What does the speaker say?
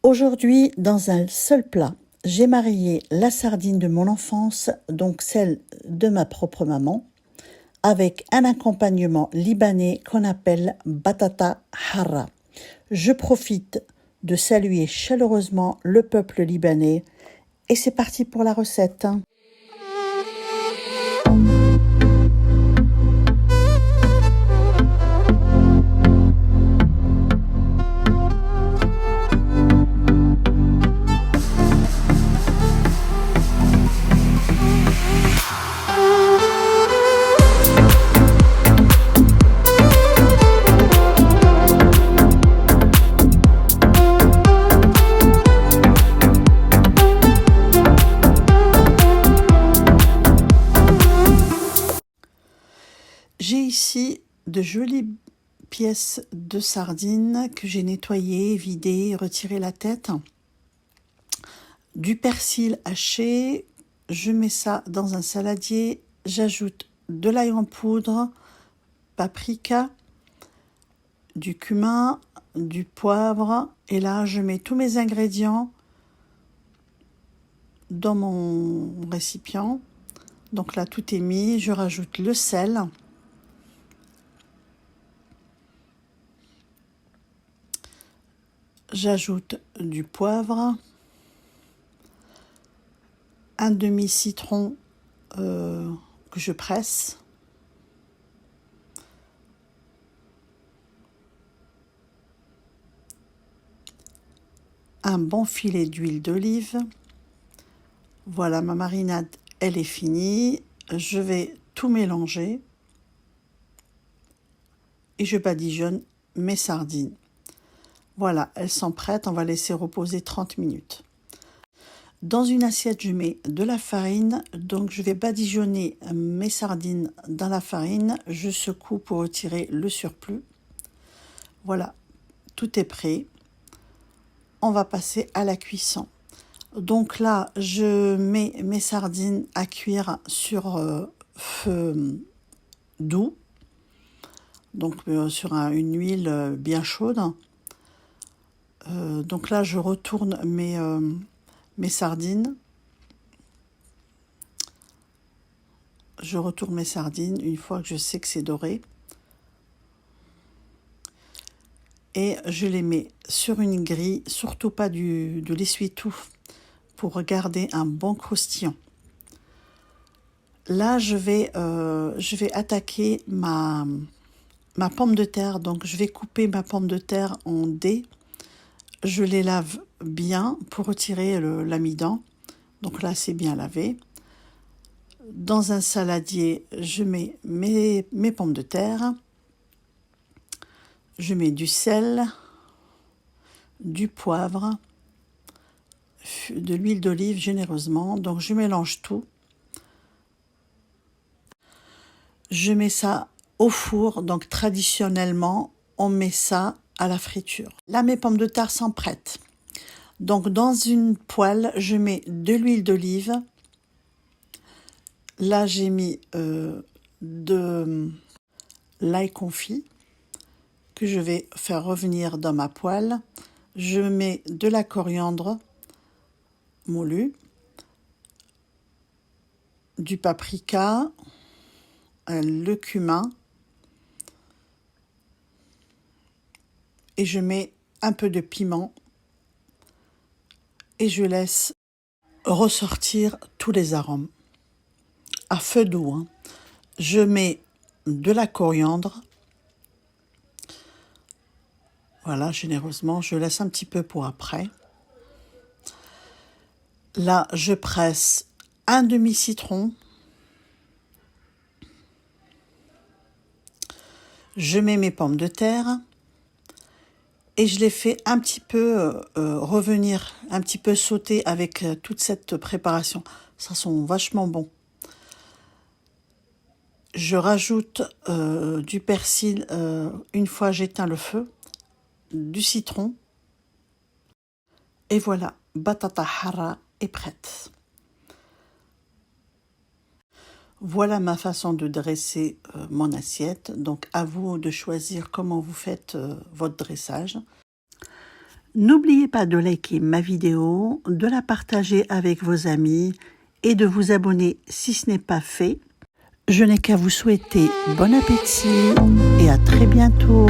Aujourd'hui, dans un seul plat, j'ai marié la sardine de mon enfance, donc celle de ma propre maman, avec un accompagnement libanais qu'on appelle batata hara. Je profite de saluer chaleureusement le peuple libanais et c'est parti pour la recette. J'ai ici de jolies pièces de sardines que j'ai nettoyées, vidées, retiré la tête. Du persil haché, je mets ça dans un saladier. J'ajoute de l'ail en poudre, paprika, du cumin, du poivre. Et là, je mets tous mes ingrédients dans mon récipient. Donc là, tout est mis. Je rajoute le sel. J'ajoute du poivre, un demi-citron que je presse, un bon filet d'huile d'olive. Voilà, ma marinade, elle est finie. Je vais tout mélanger et je badigeonne mes sardines. Voilà, elles sont prêtes, on va laisser reposer 30 minutes. Dans une assiette, je mets de la farine, donc je vais badigeonner mes sardines dans la farine. Je secoue pour retirer le surplus. Voilà, tout est prêt. On va passer à la cuisson. Donc là, je mets mes sardines à cuire sur feu doux, donc sur une huile bien chaude. Donc là, je retourne mes sardines. Je retourne mes sardines une fois que je sais que c'est doré. Et je les mets sur une grille, surtout pas de l'essuie-tout, pour garder un bon croustillant. Là, je vais attaquer ma pomme de terre. Donc, je vais couper ma pomme de terre en dés. Je les lave bien pour retirer l'amidon. Donc là, c'est bien lavé. Dans un saladier, je mets mes pommes de terre. Je mets du sel, du poivre, de l'huile d'olive généreusement. Donc, je mélange tout. Je mets ça au four. Donc, traditionnellement, on met ça à la friture. Là, mes pommes de terre sont prêtes. Donc, dans une poêle, je mets de l'huile d'olive. Là, j'ai mis de l'ail confit que je vais faire revenir dans ma poêle. Je mets de la coriandre moulue, du paprika, le cumin, et je mets un peu de piment et je laisse ressortir tous les arômes à feu doux. Hein. Je mets de la coriandre, voilà, généreusement, je laisse un petit peu pour après. Là, je presse un demi-citron. Je mets mes pommes de terre et je les fais un petit peu revenir, un petit peu sauter avec toute cette préparation. Ça sent vachement bon. Je rajoute du persil une fois j'éteins le feu, du citron. Et voilà, batata hara est prête. Voilà ma façon de dresser mon assiette. Donc à vous de choisir comment vous faites votre dressage. N'oubliez pas de liker ma vidéo, de la partager avec vos amis et de vous abonner si ce n'est pas fait. Je n'ai qu'à vous souhaiter bon appétit et à très bientôt.